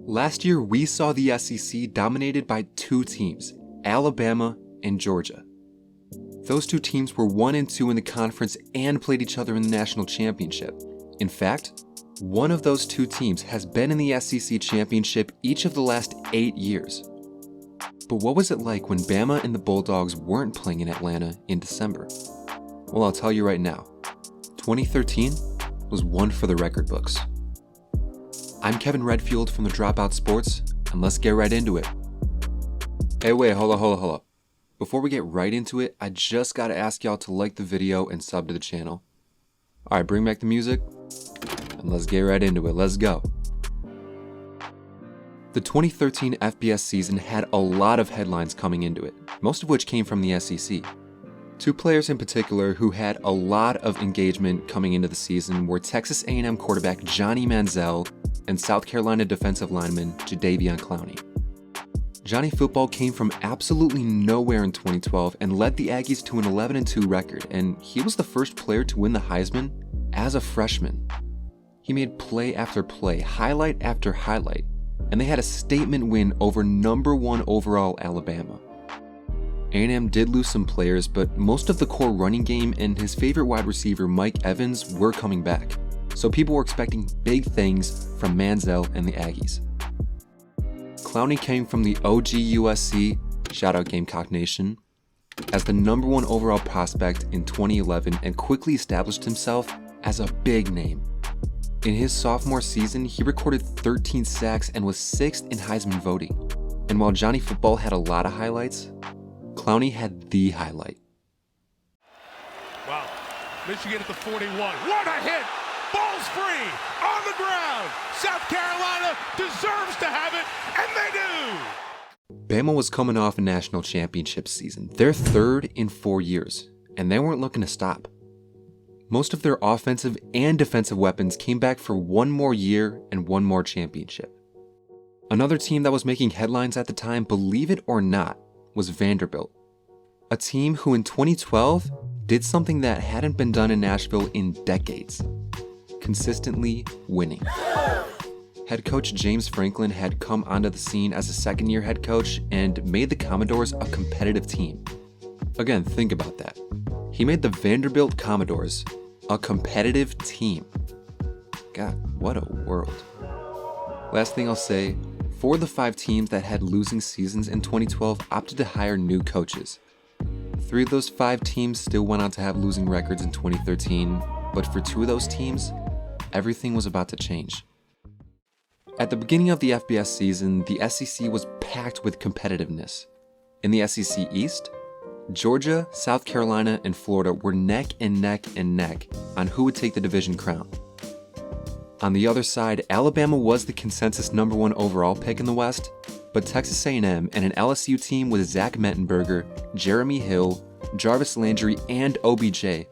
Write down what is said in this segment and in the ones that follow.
Last year, we saw the SEC dominated by two teams, Alabama and Georgia. Those two teams were 1 and 2 in the conference and played each other in the national championship. In fact, one of those two teams has been in the SEC championship each of the last 8 years. But what was it like when Bama and the Bulldogs weren't playing in Atlanta in December? Well, I'll tell you right now. 2013 was one for the record books. I'm Kevin Redfield from the Dropout Sports, and let's get right into it. Hey, wait, hold up. Before we get right into it, I just gotta ask y'all to like the video and sub to the channel. Alright, bring back the music, and let's get right into it. Let's go. The 2013 FBS season had a lot of headlines coming into it, most of which came from the SEC. Two players in particular who had a lot of engagement coming into the season were Texas A&M quarterback Johnny Manziel and South Carolina defensive lineman Jadeveon Clowney. Johnny Football came from absolutely nowhere in 2012 and led the Aggies to an 11-2 record, and he was the first player to win the Heisman as a freshman. He made play after play, highlight after highlight, and they had a statement win over #1 overall Alabama. A&M did lose some players, but most of the core running game and his favorite wide receiver Mike Evans were coming back, so people were expecting big things from Manziel and the Aggies. Clowney came from the OG USC, shoutout Gamecock Nation, as the #1 overall prospect in 2011 and quickly established himself as a big name. In his sophomore season, he recorded 13 sacks and was 6th in Heisman voting. And while Johnny Football had a lot of highlights, Clowney had the highlight. Wow, Michigan at the 41, what a hit! Ball's free, on the ground! South Carolina deserves to have it, and they do! Bama was coming off a national championship season, their third in 4 years, and they weren't looking to stop. Most of their offensive and defensive weapons came back for one more year and one more championship. Another team that was making headlines at the time, believe it or not, was Vanderbilt. A team who in 2012 did something that hadn't been done in Nashville in decades. Consistently winning. Head coach James Franklin had come onto the scene as a second-year head coach and made the Commodores a competitive team. Again, think about that. He made the Vanderbilt Commodores a competitive team. God, what a world. Last thing I'll say, 4 of the 5 teams that had losing seasons in 2012 opted to hire new coaches. 3 of those 5 teams still went on to have losing records in 2013, but for 2 of those teams, everything was about to change. At the beginning of the FBS season, the SEC was packed with competitiveness. In the SEC East, Georgia, South Carolina, and Florida were neck and neck and neck on who would take the division crown. On the other side, Alabama was the consensus #1 overall pick in the West, but Texas A&M and an LSU team with Zach Mettenberger, Jeremy Hill, Jarvis Landry, and OBJ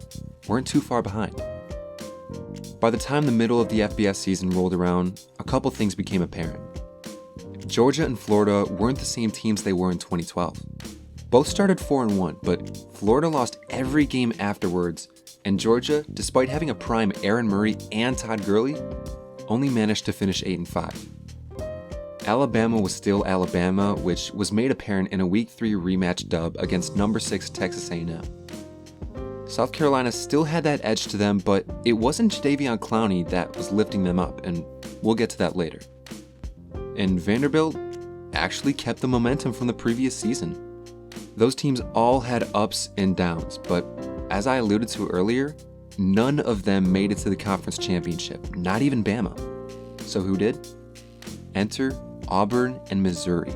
weren't too far behind. By the time the middle of the FBS season rolled around, a couple things became apparent. Georgia and Florida weren't the same teams they were in 2012. Both started 4-1, but Florida lost every game afterwards, and Georgia, despite having a prime Aaron Murray and Todd Gurley, only managed to finish 8-5. Alabama was still Alabama, which was made apparent in a Week 3 rematch dub against #6 Texas A&M. South Carolina still had that edge to them, but it wasn't Jadeveon Clowney that was lifting them up, and we'll get to that later. And Vanderbilt actually kept the momentum from the previous season. Those teams all had ups and downs, but as I alluded to earlier, none of them made it to the conference championship, not even Bama. So who did? Enter Auburn and Missouri.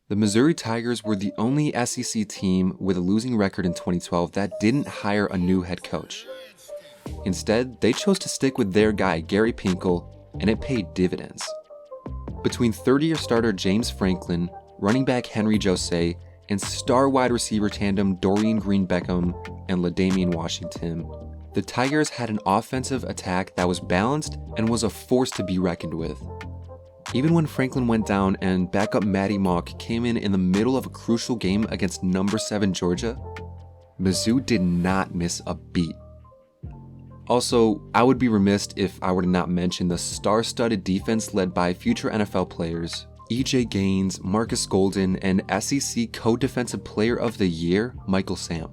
The Missouri Tigers were the only SEC team with a losing record in 2012 that didn't hire a new head coach. Instead, they chose to stick with their guy, Gary Pinkel, and it paid dividends. Between third-year starter James Franklin, running back Henry Jose, and star wide receiver tandem Dorian Green-Beckham and LaDainian Washington, the Tigers had an offensive attack that was balanced and was a force to be reckoned with. Even when Franklin went down and backup Matty Mock came in the middle of a crucial game against #7 Georgia, Mizzou did not miss a beat. Also, I would be remiss if I were to not mention the star-studded defense led by future NFL players E.J. Gaines, Marcus Golden, and SEC Co-Defensive Player of the Year, Michael Sam.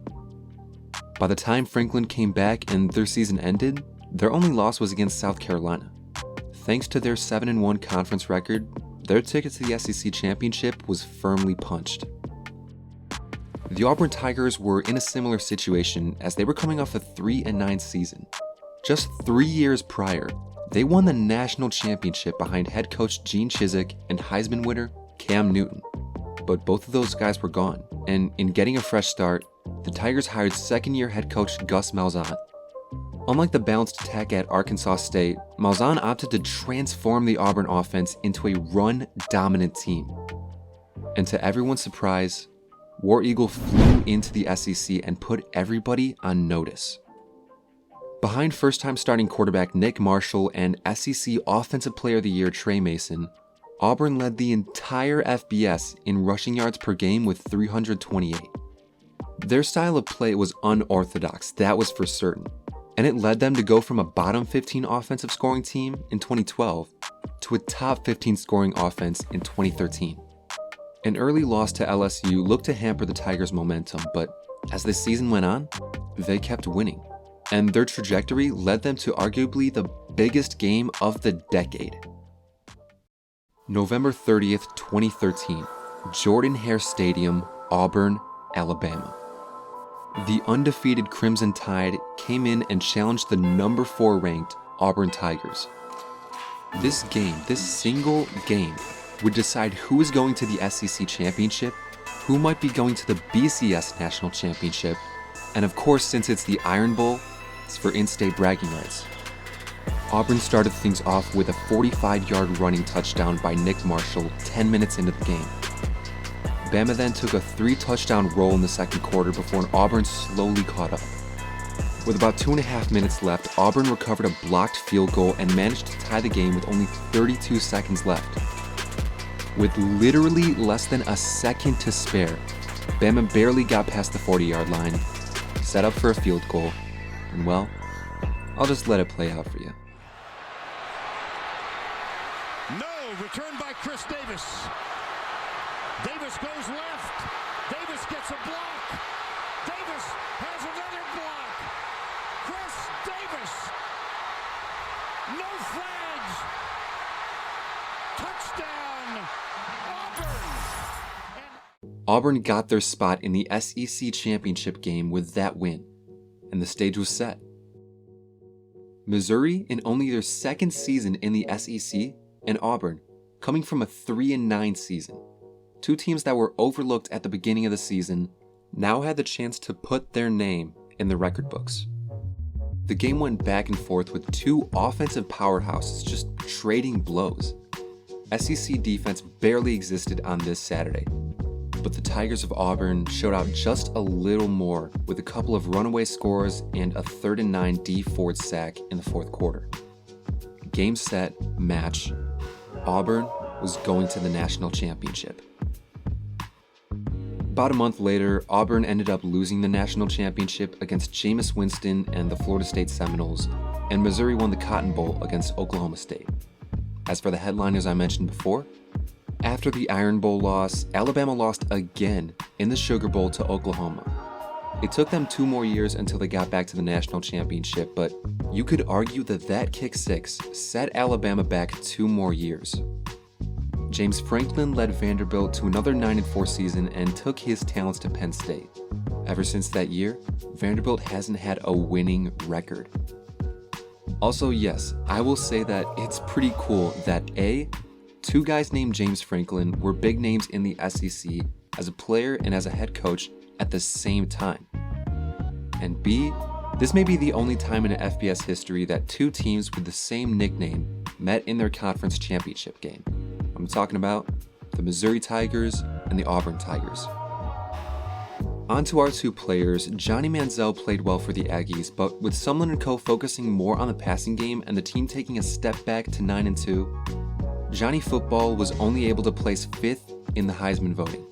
By the time Franklin came back and their season ended, their only loss was against South Carolina. Thanks to their 7-1 conference record, their ticket to the SEC championship was firmly punched. The Auburn Tigers were in a similar situation as they were coming off a 3-9 season. Just 3 years prior, they won the national championship behind head coach Gene Chizik and Heisman winner Cam Newton. But both of those guys were gone, and in getting a fresh start, the Tigers hired second-year head coach Gus Malzahn. Unlike the balanced attack at Arkansas State, Malzahn opted to transform the Auburn offense into a run-dominant team. And to everyone's surprise, War Eagle flew into the SEC and put everybody on notice. Behind first-time starting quarterback Nick Marshall and SEC Offensive Player of the Year Trey Mason, Auburn led the entire FBS in rushing yards per game with 328. Their style of play was unorthodox, that was for certain, and it led them to go from a bottom 15 offensive scoring team in 2012 to a top 15 scoring offense in 2013. An early loss to LSU looked to hamper the Tigers' momentum, but as the season went on, they kept winning, and their trajectory led them to arguably the biggest game of the decade. November 30th, 2013, Jordan-Hare Stadium, Auburn, Alabama. The undefeated Crimson Tide came in and challenged the number 4 ranked Auburn Tigers. This single game, would decide who is going to the SEC Championship, who might be going to the BCS National Championship, and of course, since it's the Iron Bowl, it's for in-state bragging rights. Auburn started things off with a 45-yard running touchdown by Nick Marshall 10 minutes into the game. Bama then took a 3-touchdown roll in the second quarter before Auburn slowly caught up. With about 2.5 minutes left, Auburn recovered a blocked field goal and managed to tie the game with only 32 seconds left. With literally less than a second to spare, Bama barely got past the 40-yard line, set up for a field goal, and well, I'll just let it play out for you. No, return by Chris Davis. Davis goes left. Davis gets a block. Davis has another block. Chris Davis. No flags. Touchdown, Auburn. Auburn got their spot in the SEC championship game with that win, and the stage was set. Missouri, in only their second season in the SEC, and Auburn, coming from a 3-9 season, two teams that were overlooked at the beginning of the season, now had the chance to put their name in the record books. The game went back and forth with two offensive powerhouses just trading blows. SEC defense barely existed on this Saturday, but the Tigers of Auburn showed out just a little more with a couple of runaway scores and a 3rd and 9 Dee Ford sack in the fourth quarter. Game, set, match. Auburn was going to the national championship. About a month later, Auburn ended up losing the national championship against Jameis Winston and the Florida State Seminoles, and Missouri won the Cotton Bowl against Oklahoma State. As for the headliners I mentioned before, after the Iron Bowl loss, Alabama lost again in the Sugar Bowl to Oklahoma. It took them 2 more years until they got back to the national championship, but you could argue that kick six set Alabama back 2 more years. James Franklin led Vanderbilt to another 9-4 season and took his talents to Penn State. Ever since that year, Vanderbilt hasn't had a winning record. Also, yes, I will say that it's pretty cool that A, 2 guys named James Franklin were big names in the SEC as a player and as a head coach at the same time. And B, this may be the only time in FBS history that 2 teams with the same nickname met in their conference championship game. I'm talking about the Missouri Tigers and the Auburn Tigers. On to our 2 players. Johnny Manziel played well for the Aggies, but with Sumlin & Co. focusing more on the passing game and the team taking a step back to 9-2, Johnny Football was only able to place 5th in the Heisman voting.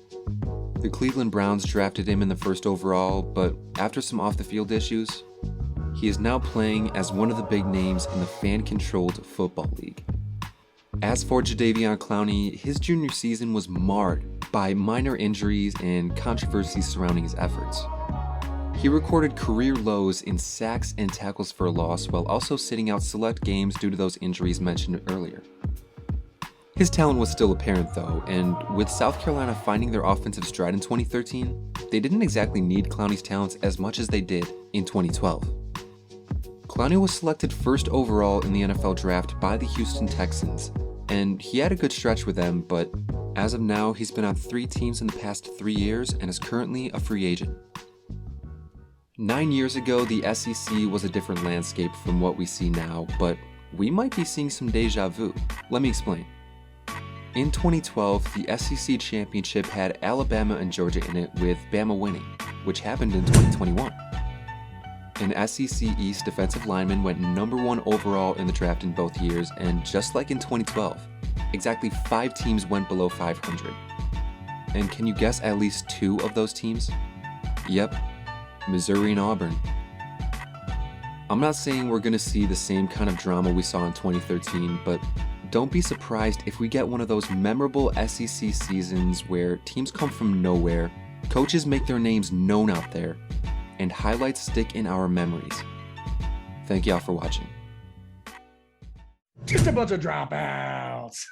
The Cleveland Browns drafted him in the 1st overall, but after some off-the-field issues, he is now playing as one of the big names in the fan-controlled football league. As for Jadeveon Clowney, his junior season was marred by minor injuries and controversies surrounding his efforts. He recorded career lows in sacks and tackles for a loss while also sitting out select games due to those injuries mentioned earlier. His talent was still apparent though, and with South Carolina finding their offensive stride in 2013, they didn't exactly need Clowney's talents as much as they did in 2012. Clowney was selected first overall in the NFL draft by the Houston Texans, and he had a good stretch with them, but as of now, he's been on 3 teams in the past 3 years and is currently a free agent. 9 years ago, the SEC was a different landscape from what we see now, but we might be seeing some deja vu. Let me explain. In 2012, the SEC championship had Alabama and Georgia in it, with Bama winning, which happened in 2021. An SEC East defensive lineman went number 1 overall in the draft in both years, and just like in 2012, exactly 5 teams went below 500. And can you guess at least 2 of those teams? Yep, Missouri and Auburn. I'm not saying we're going to see the same kind of drama we saw in 2013, but don't be surprised if we get one of those memorable SEC seasons where teams come from nowhere, coaches make their names known out there, and highlights stick in our memories. Thank y'all for watching. Just a bunch of dropouts.